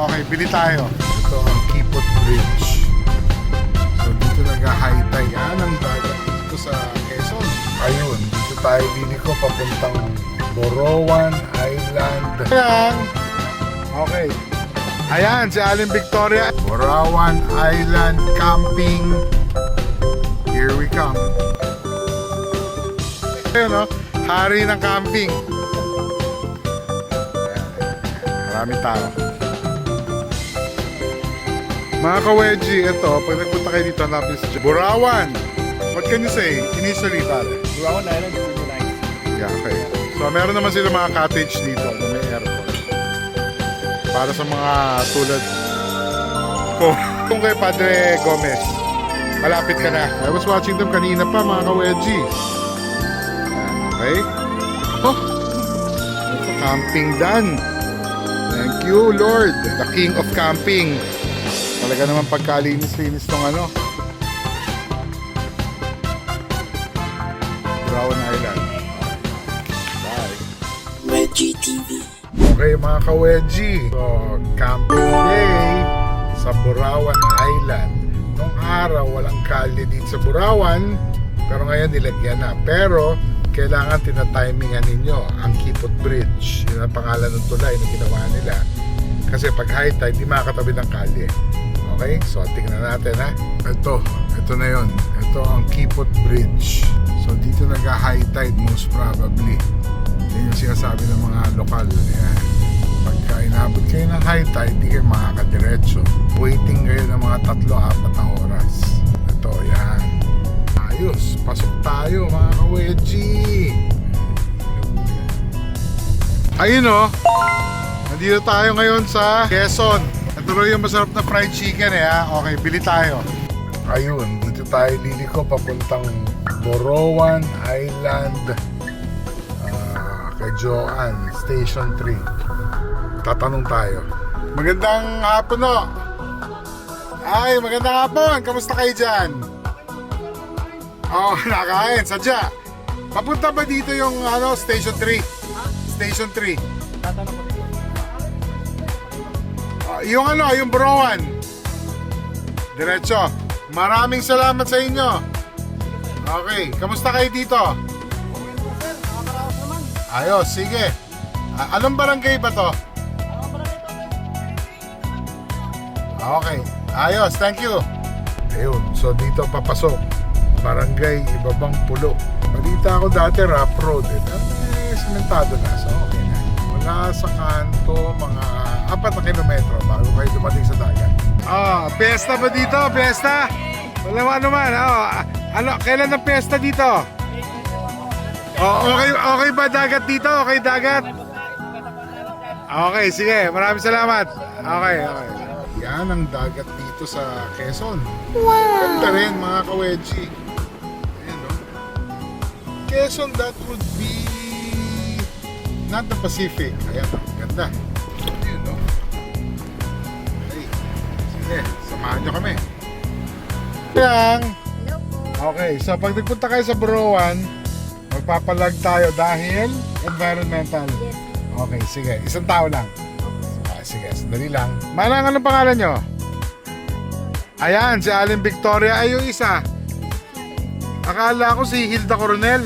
Okay, bili tayo. Ito ang Kipot Bridge. So dito nag-high tide. Yan ang dagat dito sa Quezon. Ayun, dito tayo liliko papuntang Borowan Island. Ayan. Okay. Ayan, si Aling Victoria. Borowan Island Camping. Here we come. Ayun, no? Hari ng camping. Maraming tao. Mga ka-wedgie, ito, pag nagpunta kayo dito, hanapin sa Borowan. What can you say initially, pare? Borowan Island is really nice. Yeah, okay. So, meron naman sila mga cottage dito na may aircon. Para sa mga tulad ko. Kung kay Padre Gomez, malapit ka na. I was watching them kanina pa, mga ka-wedgie. Okay? Oh! Ito, camping done. Thank you, Lord. The King of Camping. Talaga naman pagkalinis-linis tong ano. Borowan Island. Bye. Wedgie TV. Okay mga ka-wedgie. So, camping day sa Borowan Island. Nung araw, walang kalye dito sa Borowan. Pero ngayon nilagyan na. Pero, kailangan tinatimingan ninyo ang Kipot Bridge. Yun ang pangalan ng tulay na ginawa nila. Kasi pag high tide, di makakatabi ng kalye. Okay? So, tingnan natin ha. Ito na yun. Ito ang Kipot Bridge. So, dito nag-high tide most probably. Yan yung sinasabi ng mga lokal. Yan. Pagka inabot kayo ng high tide, di kayo makakadiretso. Waiting kayo ng mga 3-4 na oras. Ito, yan. Ayos, pasok tayo mga ka-wedgie. Ayun o, nandito tayo ngayon sa Quezon. Ito rin yung masarap na fried chicken ha. Okay, bili tayo. Ayun, dito tayo liliko papuntang Borowan Island, kay Joanne, Station 3. Tatanong tayo. Magandang hapon o. Ay, magandang hapon. Kamusta kayo dyan? Oh, nakain, sadya. Papunta ba dito yung ano, Station 3? Station 3. Tatanong ko dito. Yung ano, yung Borowan. Diretso. Maraming salamat sa inyo. Okay, kamusta kayo dito? Okay po sir, nakakaraos naman. Ayos, sige. Anong barangay ba to? Ano ba na ito? Okay, ayos, thank you. Ayun, so dito papasok. Barangay Ibabang Pulo. Balita ko dati rough road sementado na, so okay na. Mula sa kanto, mga 4 na kilometro bago kayo dumating sa dagat. Pesta ba dito? Pesta? Wala naman. Ano, kailan ang pesta dito? Okay ba dagat dito? Okay dagat? Okay, sige. Maraming salamat. Okay. Yan ang dagat dito sa Quezon. Wow! Ganda rin mga ka-wedgie. Quezon, that would be not the Pacific. Ayan, ganda. Ayun, no? Okay. Sige, samahan nyo kami. Lang. Okay, so pag nagpunta kayo sa Borowan, magpapalag tayo dahil environmental. Okay, sige. Isang tao lang. Sige, sandali lang. Manang, anong pangalan nyo? Ayan, si Aling Victoria ay yung isa. Akala ko si Hilda Coronel.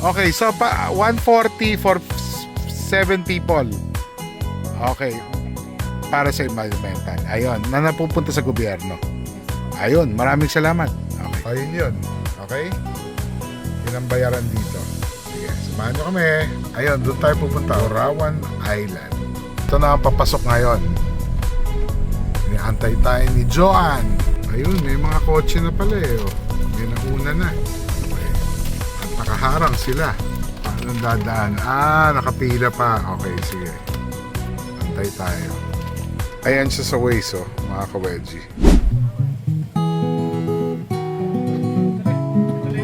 Okay, so 140 for 7 people. Okay. Para sa environmental. Ayun, na napupunta sa gobyerno. Ayun, maraming salamat. Okay. Ayun yun. Okay? Yun ang bayaran dito. Sige, samahan nyo kami. Ayun, doon tayo pupunta. Borowan Island. Ito na ang papasok ngayon. Iniantay tayo ni Joanne. Ayun, may mga kotse na pala eh. May nauna na. Okay. At nakaharang sila. Paano dadaan? Nakapila pa. Okay, sige. Antay tayo. Ayan siya sa Waze, mga ka-wedgie.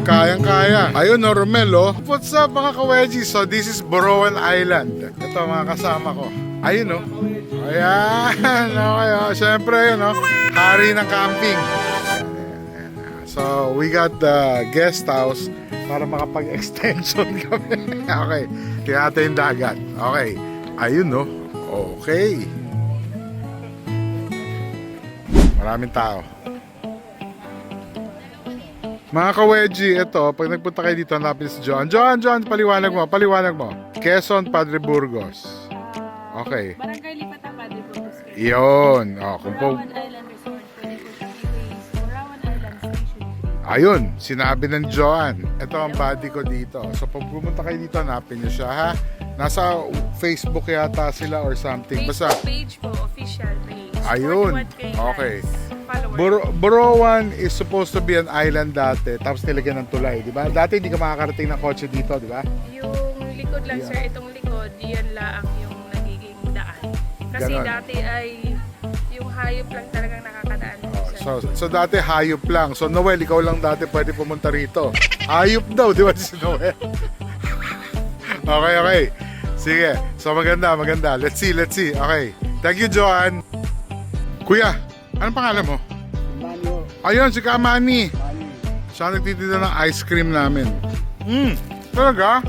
Kayang-kaya. Ayun, Romel, What's up, mga ka-wedgie? So, this is Borowan Island. Ito, mga kasama ko. Ayun, Ayan. Okay, Siyempre, hari ng camping. So, we got the guest house para makapag-extension kami. Okay. Kaya ito yung dagat. Okay. Ayun, Okay. Maraming tao. Mga ka-wedgie, ito, pag nagpunta kayo dito, hanapin si John. John, paliwanag mo. Quezon, Padre Burgos. Okay. Barangay Lipatan, Padre Burgos. Yun. Kung po, Borawan Island Resort, pwede po siya i-base. Borawan Island Station. ayun, sinabi ng Joan. Ito ang buddy ko dito. So pag pumunta kayo dito, hanapin nyo siya, ha? Nasa Facebook yata sila or something. Basta, Facebook page po, official page. Ayun. 41K Okay. likes, followers. Borowan is supposed to be an island dati, tapos nilagyan ng tulay, di ba? Dati hindi ka makakarating ng kotse dito, di ba? Yung likod lang, sir, itong likod, yan lang yung nagiging daan. Kasi Ganon. dati ay yung hayop lang talagang nakakadaan. So dati hayop lang. So Noel, ikaw lang dati pwede pumunta rito. Hayop daw, di ba si Noel? Okay. Sige. So maganda. Let's see. Okay. Thank you, Joan. Kuya, anong pangalan mo? Manyo. Ayun, si Kamani. Siya nagtitinda ng ice cream namin. Talaga?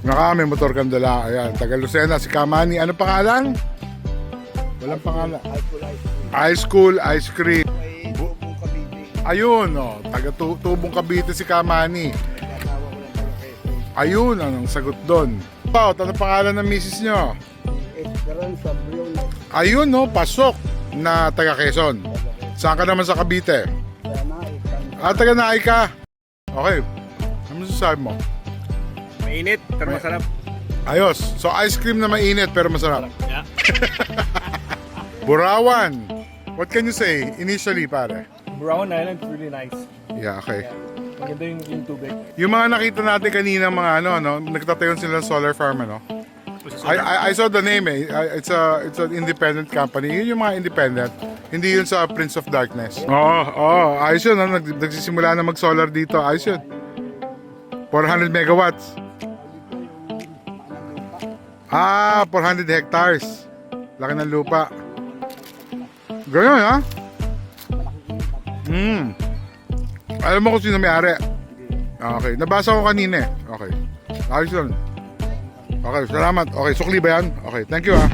Nakami, motor kang dala. Ayan, taga Lucena, si Kamani. Ano pangalan? Walang pangalan. High school ice cream. May Tubong Cavite. Ayun, taga Tubong Cavite si Kamani. Nag-asawa ko lang taga Quezon. Ayun, anong sagot doon? Paut, ano pangalan ng misis nyo? Esperanza Briones. Ayun, pasok na taga Quezon. Saan ka naman sa Cavite? Taga Naay ka. Okay, ano masasabi mo? Mainit, pero masarap. Ayos, so ice cream na mainit pero masarap. Yeah. Burawan, what can you say initially, pare? Brown Island is really nice. Yeah, okay. Maganda yung tubig. Yung mga nakita natin kanina, mga nagtatayon sila ng solar farm, I saw the name, It's an independent company. Yun yung mga independent. Hindi yun sa Prince of Darkness. Oo, ayos yun. Nagsisimula na mag-solar dito. Ayos yun. 400 megawatts. 400 hectares. Laki ng lupa. Ganyan, ha? Alam mo kung sino may-ari? Okay, nabasa ko kanina eh. Okay. Ayos yun. Okay, salamat. Okay, sukli ba yan? Okay, thank you, ha?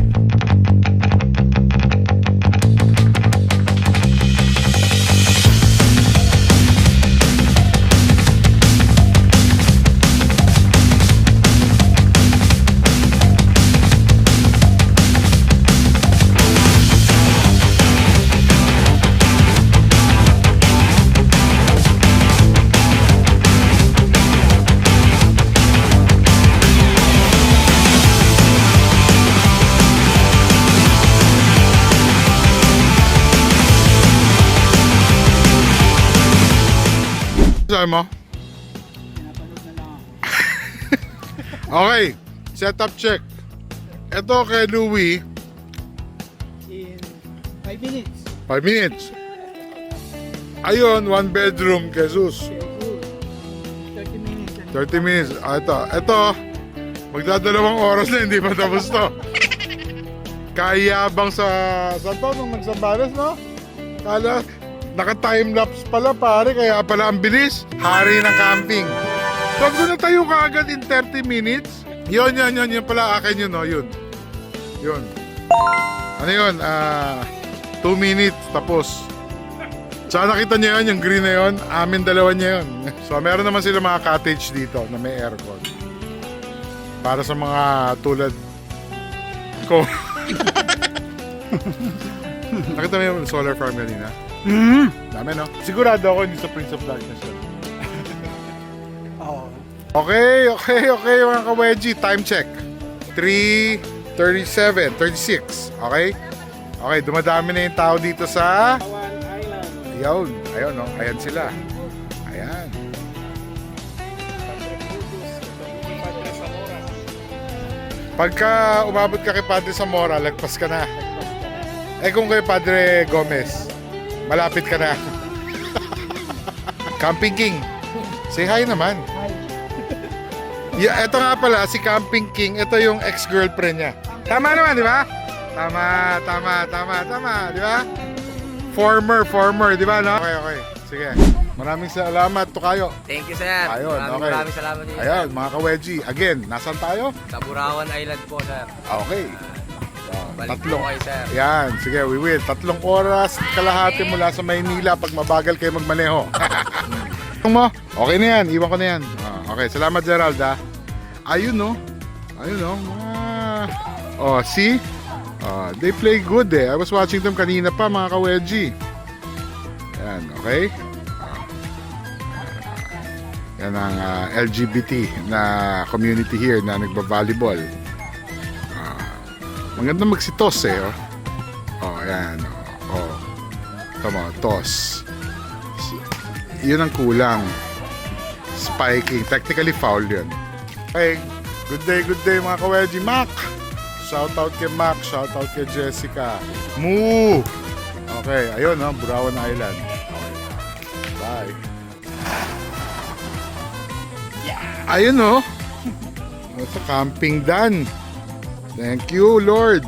Sabi mo? Okay, setup check. Ito kay Louie, In 5 minutes. 5 minutes. Ayun, 1 bedroom, Jesus. 30 minutes. 30 minutes. Ito, magdadalawang oras na, hindi pa tapos to. Kayabang sa to, nung nagsambales, no? Kala, naka-timelapse pala, pare, kaya pala ang bilis. Hari ng camping. Pag doon na tayo kaagad in 30 minutes, yun pala akin yun, no? Yun. Ano yun? 2 minutes, tapos. Tsaka nakita niyo yun, yung green na yun, amin dalawa niya yun. So, meron naman sila mga cottage dito na may aircon. Para sa mga tulad ko. Nakita mo yung solar farm kanina? Dami, no? Sigurado ako hindi sa Prince of Darkness yun. Oo. Okay, mga ka-wedgie. Time check. 3:37, 36. Okay? Okay, dumadami na yung tao dito sa... Borawan Island. Ayun, no? Ayan sila. Ayan. Padre Burgos. Padre Zamora. Pagka umabot ka kay Padre Zamora, lagpas ka na. Kung kay Padre Gomez, malapit ka na. Camping King. Say hi naman. Yeah, ito nga pala, si Camping King, ito yung ex-girlfriend niya. Tama naman, di ba? Tama, di ba? Former, di ba, no? Okay. Sige. Maraming salamat, Tukayo. Thank you, sir. Ayun, okay. Maraming salamat din. Ayun, mga ka-wedgie. Again, nasan tayo? Sa Borawan Island po, sir. Okay. Balik Tatlong. po kayo, sir. Yan, sige, we will. 3 oras kalahati mula sa Maynila pag mabagal kayo magmaneho. mo? Okay na yan, iwan ko na yan. Okay, salamat Gerald ha. Ayun no. Ayun no. Oh, see? They play good eh. I was watching them kanina pa mga ka-wedgie. Yan, okay? Yan ang LGBT na community here na nagba-volleyball. Maganda magsitos eh. Yan. Tama, toss. Yun ang kulang. Spiking. Technically foul yun. Okay. Good day mga ka-wedgie. Mac! Shoutout kay Mac. Shoutout kay Jessica. Moo! Okay. Ayun, Burawan Island. Okay. Bye. Ayun, Sa camping done. Thank you, Lord.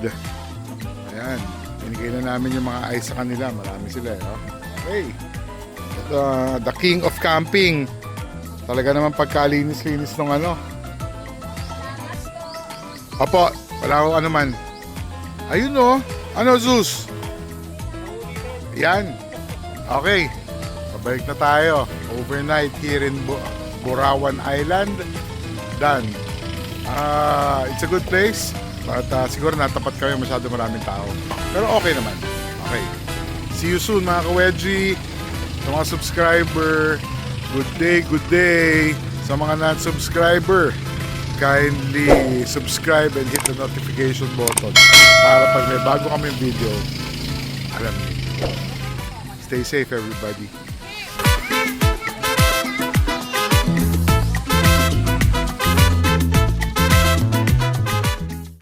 Ayan. Binigay na namin yung mga ice sa kanila. Marami sila, Okay. The king of camping. Talaga naman pagkalinis-linis ng Apo, wala akong ano man. Ayun Ano, Zeus? Yan. Okay. Pabalik na tayo. Overnight here in Burawan Island. Done. It's a good place. But siguro natapat kami masyado maraming tao. Pero okay naman. Okay. See you soon mga ka-wedgie. Sa mga subscriber, good day. Sa mga non-subscriber, kindly subscribe and hit the notification button para pag may bago kami video, alam niyo. Stay safe everybody.